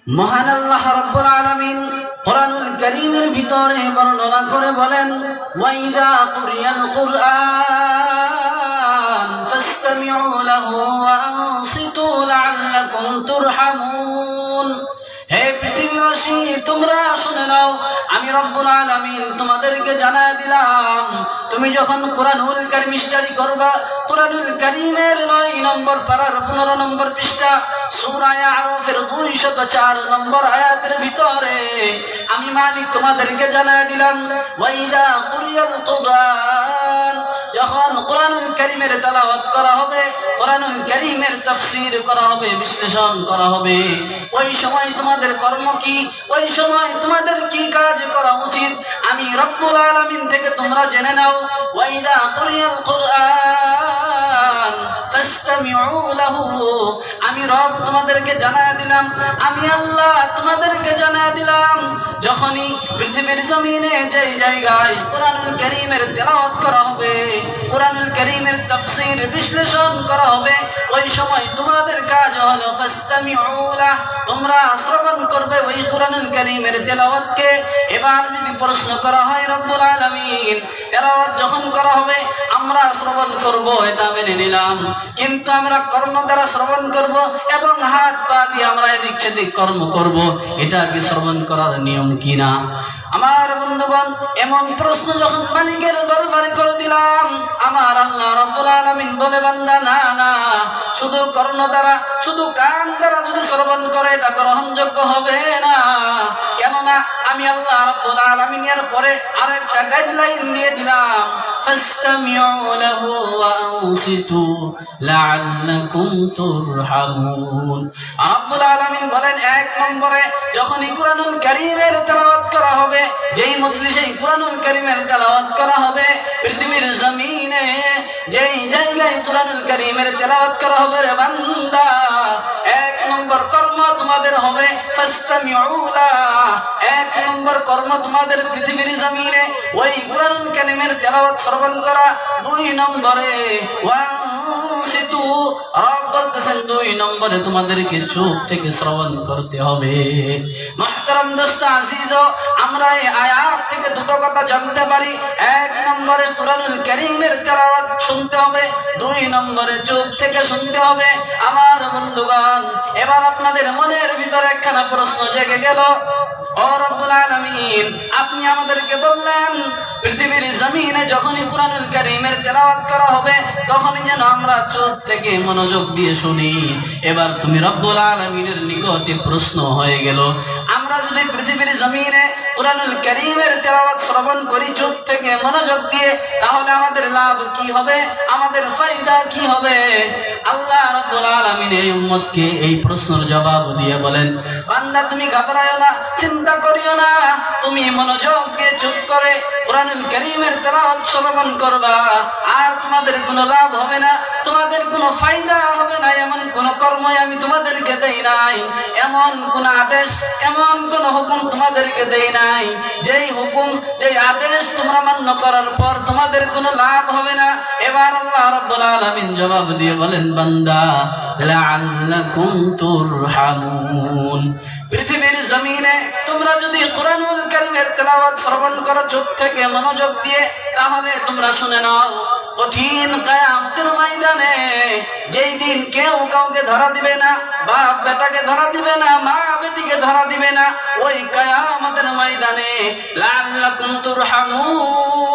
মহান আল্লাহ রাব্বুল আলামিন কোরআনুল কারীমের ভিতরে বর্ণনা করে বলেন, ওয়াইদা কুরিয়াল কুরআন ফাসতামিউ লাহু ওয়া আনসিতু লাআল্লাকুম তুরহামুন। হে পৃথিবীবাসী, তোমরা শুনে নাও, আমি রব্বুল আলামিন তোমাদেরকে জানায় দিলাম, তুমি যখন কোরআনুল কারীম স্টাডি করবা, কোরআনুল কারীমের 9 নম্বর পারার 15 নম্বর পৃষ্ঠা সূরা আরাফের 204 নম্বর আয়াতের ভিতরে আমি মালিক তোমাদেরকে জানায় দিলাম, ওয়াইদা কুরিয়াল কুরআন, যখন কোরআনুল কারীমের তেলাওয়াত করা হবে, কোরআনুল কারীমের তাফসীর করা হবে, বিশ্লেষণ করা হবে, ওই সময় তোমাদের কর্ম কি, ওই সময় তোমাদের কি কাজ করা উচিত আমি রব্বুল আলামিন থেকে তোমরা জেনে নাও। ওয়াইদা কুরিয়াল কুরআন ফাসতামিউ লাহু, আমি রব তোমাদেরকে জানায় দিলাম, আমি আল্লাহ তোমাদেরকে জানায় দিলাম, যখনই পৃথিবীর জমিনে যে জায়গায় কোরআনুল কারীমের তেলাওয়াত করা হবে, কোরআনুল কারীমের তাফসীর বিশ্লেষণ করা হবে, ওই সময় তোমাদের কাজ হলো ফাসতামিউ লাহু, তোমরা শ্রবণ করবে ওই কোরআনুল কারীমের তেলাওয়াতকে। এবার যদি প্রশ্ন করা হয়, রব্বুল আলামিন তেলাওয়াত যখন করা হবে আমরা শ্রবণ করব, এটা মেনে নিলাম, কিন্তু আমরা কর্ম দ্বারা শ্রবণ করব এবং হাত পা দিয়ে আমরা এদিক সেদিক কর্ম করব, এটা কি শ্রবণ করার নিয়ম কিনা? আমার বন্ধুগণ, এমন প্রশ্ন যখন মালিকের দরবারে করে দিলাম, আমার আল্লাহ রাব্বুল আলামিন বলে, বান্দা না না, শুধু কর্ণ দ্বারা, শুধু কান দ্বারা যদি শ্রবণ করে এটা গ্রহণযোগ্য হবে না। কেননা আমি আল্লাহ রাব্বুল আলামিন এর পরে আরেকটা গাইডলাইন দিয়ে দিলাম, ফাসতামিউ লাহু ওয়া আনসিতু লাআল্লাকুম তুরহামুন। রাব্বুল আলামিন বলেন, 1 নম্বরে যখনই কোরআনুল কারীমের তেলাওয়াত করা হবে, যেই মজলিসে কোরআনুল কারীমের তেলাওয়াত করা হবে, পৃথিবীর জমিনে যেই জায়গায় কোরআনুল কারীমের তেলাওয়াত করা হবে, রে বান্দা, 1 নম্বর কর্ম তোমাদের হবে ফাসতামিউ লাহু, 1 নম্বর কর্ম তোমাদের পৃথিবীর জমিনে ওই কোরআনুল কারীমের তেলাওয়াত শ্রবণ করা। 2 নম্বরে ওয়ানসিতু, রব বলতেছেন 2 নম্বরে তোমাদেরকে চুপ থেকে শ্রবণ করতে হবে। মুহতারাম দোস্ত আজিজ, আমরা এই আয়াত থেকে দুটো কথা জানতে পারি, 1 নম্বরে কোরআনুল কারীমের তেলাওয়াত শুনতে হবে, 2 নম্বরে চুপ থেকে শুনতে হবে। আমার বন্ধুগণ, এবার আপনাদের মনের ভিতরে একখানা প্রশ্ন জেগে গেল, ও রব্বুল আলামিন, আপনি আমাদেরকে বললেন পৃথিবীর জমিনে যখনই কোরআনুল কারীমের তেলাওয়াত করা হবে তখনই যেন আমরা চুপ থেকে মনোযোগ দিয়ে শুনি। এবার তুমি রব্বুল আলামিনের নিকটে প্রশ্ন হয়ে গেল, আমরা যদি পৃথিবীর জমিনে কোরআনুল কারীমের তেলাওয়াত শ্রবণ করি চুপ থেকে মনোযোগ দিয়ে, তাহলে আমাদের লাভ কি হবে, আমাদের ফায়দা কি হবে? আল্লাহ রাব্বুল আলামিন এই উম্মতকে এই প্রশ্নের জবাব দিয়ে বলেন, বান্দা তুমি ঘাবড়ায়ো না, চিন্তা করিও না, তুমি মনোযোগ দিয়ে চুপ করে কোরআনুল কারীমের তেলাওয়াত শ্রবণ করবা, আর তোমাদের কোনো লাভ হবে না, তোমাদের কোনো ফায়দা হবে না, এমন কোন কর্মই আমি তোমাদেরকে দেই নাই, এমন কোন আদেশ, এমন কোন হুকুম তোমাদেরকে দেই নাই, যেই হুকুম, যেই আদেশ তোমরা মান্য করার পর তোমাদের কোনো লাভ হবে না। এবার আল্লাহ রাব্বুল আলামিন জবাব দিয়ে বলেন, বান্দা লাআল্লাকুম তুরহামুন, পৃথিবীর জমিনে তোমরা যদি কোরআনুল কারীমের তেলাওয়াত শ্রবণ করো চুপ থেকে মনোযোগ দিয়ে, তাহলে তোমরা শুনে নাও, কঠিন কিয়ামতের ময়দানে যেই দিন কেউ কাউকে ধরা দিবে না, বাপ বেটাকে ধরা দিবে না, মা বেটিকে ধরা দিবে না, ওই কিয়ামতের ময়দানে লাআল্লাকুম তুরহামুন,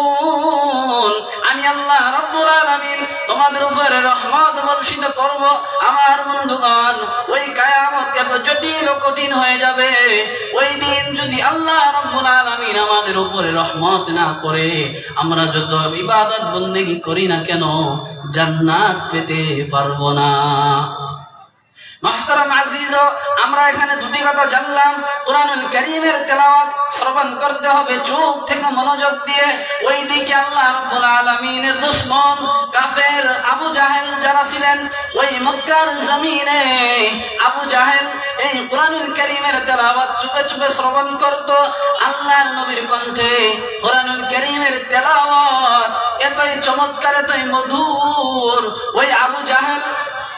আমি আল্লাহ রাব্বুল আলামিন তোমাদের উপরে রহমত বর্ষিত করব। আমার বন্ধুগণ, ওই কিয়ামত এত জটিল ও কঠিন হয়ে যাবে, ওই দিন যদি আল্লাহ রাব্বুল আলামিন আমাদের উপরে রহমত না করে, আমরা যত ইবাদত বন্দেগী করি না কেন জান্নাত পেতে পারবো না। মুহতারাম আজিজ, আমরা এখানে দুটি কথা জানলাম, কোরআনুল কারীমের তেলাওয়াত শ্রবণ করতে হবে চুপ থেকে মনোযোগ দিয়ে। ওই দিকে আল্লাহ রাব্বুল আলামিনের দুশমন কাফের আবু জাহেল যারা ছিলেন ওই মক্কার জমিনে, আবু জাহেল এই কোরআনুল কারীমের তেলাওয়াত চুপে চুপে শ্রবণ করত। আল্লাহর নবীর কণ্ঠে কোরআনুল কারীমের তেলাওয়াত এতই চমৎকার, এতই মধুর, ওই আবু জাহেল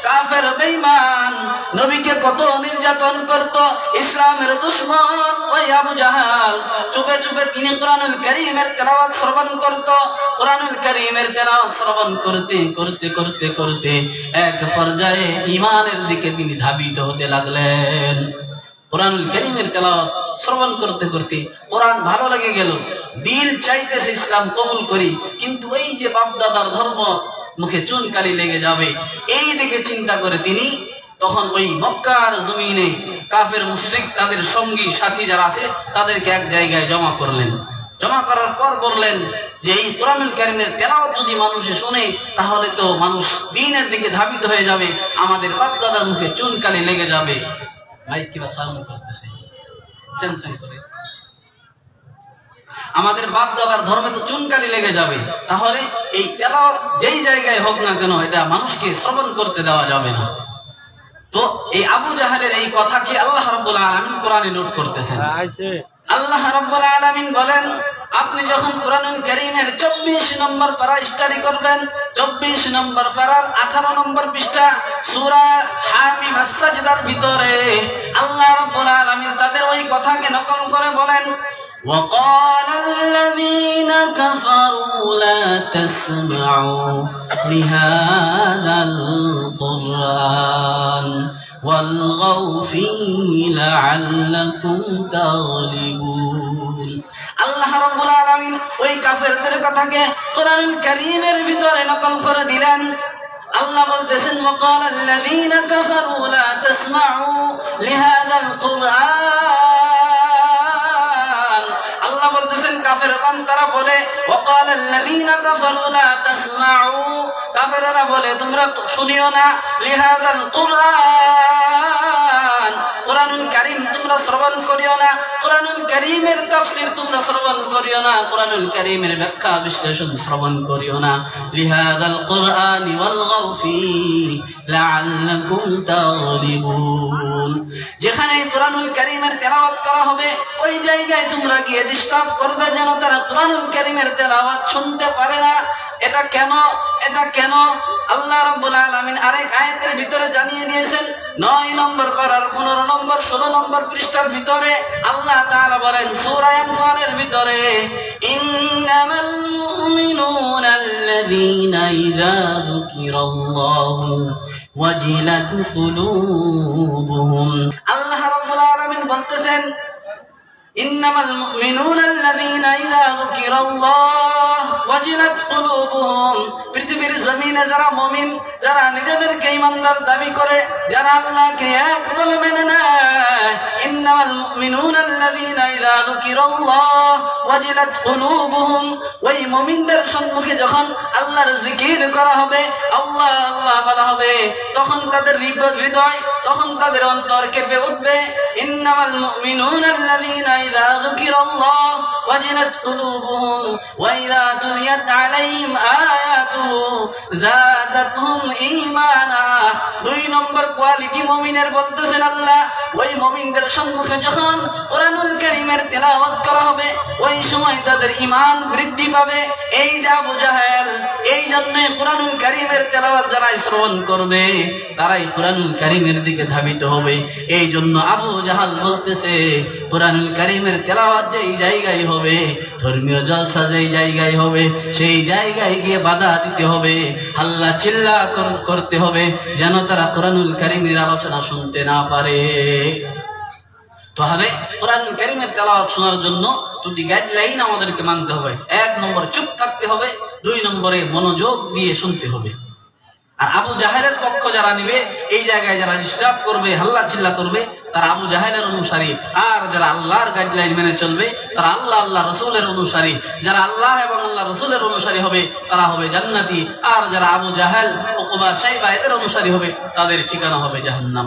কাফের বেঈমান নবীকে কত নির্যাতন করত, ইসলামের দুশমন ওই আবু জাহাল চুপে চুপে তিনি কোরআনুল কারীমের তেলাওয়াত শ্রবণ করত। কোরআনুল কারীমের তেলাওয়াত শ্রবণ করতে করতে করতে করতে এক পর্যায়ে ঈমানের দিকে তিনি ধাবিত হতে লাগলেন। কোরআনুল কারীমের তেলাওয়াত শ্রবণ করতে করতে কোরআন ভালো লেগে গেল, দিল চাইতেছে ইসলাম কবুল করি, কিন্তু এই যে বাপদাদার ধর্ম মুখে চুনকালি লেগে যাবে, এই দিকে চিন্তা করে তিনি তখন ওই মক্কার জমিনে কাফের মুশরিক তাদের সঙ্গী সাথী যারা আছে তাদেরকে এক জায়গায় জমা করলেন। জমা করার পর বললেন যে এই কোরআনুল কারীমের তেলাওয়াত যদি মানুষে শুনে তাহলে তো মানুষ দ্বীনের দিকে ধাবিত হয়ে যাবে, আমাদের বাপদাদার মুখে চুনকালি লেগে যাবে। মাইক কিবা সাউন্ড করতেছে চেনচেন করে, আমাদের বাপ দাদার ধর্মে তো চুনকালি লেগে যাবে, তাহলে এই তেলাওয়াত যেই জায়গায় হোক না কেন এটা মানুষকে শ্রবণ করতে দেওয়া যাবে না। তো এই আবু জাহেলের এই কথাকে আল্লাহ রাব্বুল আলামিন কোরআনে নোট করতেছেন। আল্লাহ রাব্বুল আলামিন বলেন, আপনি যখন কোরআনুল কারীমের 24 নম্বর পারা স্টাডি করবেন, 24 নম্বর পারার 18 নম্বর পৃষ্ঠা সূরা হামিম আস-সাজদার ভিতরে আল্লাহ রাব্বুল আলামিন তাদের ওই কথাকে নকল করে বলেন, وقال الذين كفروا لا تسمعوا لهذا القرآن والغوا فيه لعلكم تغلبون। আল্লাহ রাব্বুল আলামিন ওই কাফেরদের কথাকে কোরআনুল কারীমের ভিতরে নকল করে দিলেন। আল্লাহ বলতেছেন, وقال الذين كفروا لا تسمعوا لهذا القرآن। আল্লাহ বলতেছেন কাফেরগণ তারা বলে, وقال الذين كفروا لا تسمعوا, কাফেররা বলে তোমরা শুনিও না, لهذا القرآن, কোরআনুল কারীম তোমরা শ্রবণ করিও না, কোরআনুল কারীমের তাফসীর তোমরা শ্রবণ করিও না, কোরআনুল কারীমের ব্যাখ্যা বিশ্লেষণ শ্রবণ করিও না, لهذا القرآن والغوا فيه لعلكم تغلبون। যেখানে কোরআনুল কারীমের তেলাওয়াত করা হবে ওই জায়গায় তোমরা গিয়ে ডিস্টার্ব করবে যেন তারা কোরআনুল কারীমের তেলাওয়াত শুনতে পারে না। এটা কেন? এটা কেন? আল্লাহ রাব্বুল আলামিন আরেক আয়াতের ভিতরে জানিয়ে দিয়েছেন, 9 নম্বর পারার 15 নম্বর 16 নম্বর পৃষ্ঠার ভিতরে আল্লাহ তাআলা বলেন সূরা আনফালের ভিতরে, ইন্নামাল মুমিনুনা আল্লাযীনা ইযা যুকিরাল্লাহু ওয়াজিলাত কুলুবুহুম। আল্লাহ রাব্বুল আলামিন বলতেছেন, ইন্নামাল মুমিনুনা আল্লাযীনা ইযা যুকিরাল্লাহ ওয়াজিলাত কুলুবুহুম। পৃথিবীর জমিনে যারা মুমিন, যারা নিজেদেরকে ঈমানদার দাবি করে, যারা আল্লাহকে এক বলে মেনে নেয়, ইন্নামাল মুমিনুনা আল্লাযীনা ইযা যুকিরাল্লাহ ওয়াজিলাত কুলুবুহুম, ওই মুমিনদের সম্মুখে যখন আল্লাহর জিকির করা হবে, আল্লাহ আল্লাহ বলা হবে, তখন তাদের হৃদয়, তখন তাদের অন্তর কেঁপে উঠবে। ইন্নামাল মুমিনুনা আল্লাযীনা ইযা যুকিরাল্লাহ ওয়াজিলাত কুলুবুহুম ওয়া ইযা তুলিয়াত আলাইহিম আয়াতুহু যাদাতহুম ঈমানা। 2 নম্বর কোয়ালিটি মুমিনের বলতেছেন আল্লাহ, ওই মুমিনদের সম্মুখে যখন কোরআনুল কারীমের তেলাওয়াত করা হবে ওই সময় তাদের ঈমান বৃদ্ধি পাবে। এই যে আবু জাহেল, এই জন্য কোরআনুল কারীমের তেলাওয়াত যারা শ্রবণ করবে তারাই কোরআনুল কারীমের দিকে ধাবিত হবে। এই জন্য আবু জাহেল বলতেছে কোরআনুল কারীমের তেলাওয়াত যেই জায়গায় হবে, ধর্মীয় জলসা যেই জায়গায় হবে, সেই জায়গায় গিয়ে বাধা দিতে হবে, হাল্লা চিল্লা করতে হবে যেন তারা কোরআনুল কারীমের আলোচনা শুনতে না পারে। তাহলে কোরআনুল কারীমের তেলাওয়াত শোনার জন্য 2টি গাইডলাইন আমাদেরকে মানতে হবে। 1 নম্বর চুপ থাকতে হবে, 2 নম্বরে মনোযোগ দিয়ে শুনতে হবে। আর আবু জাহেলের পক্ষ যারা নিবে, এই জায়গায় যারা ডিস্টার্ব করবে, হাল্লা চিল্লা করবে, তারা আবু জাহেলের অনুসারী। আর যারা আল্লাহর গাইডলাইন মেনে চলবে তারা আল্লাহ আল্লাহ রসুলের অনুসারী। যারা আল্লাহ এবং আল্লাহ রসুলের অনুসারী হবে তারা হবে জান্নাতি। আর যারা আবু জাহেল, উকবা, শাইবা এদের অনুসারী হবে তাদের ঠিকানা হবে জাহান্নাম।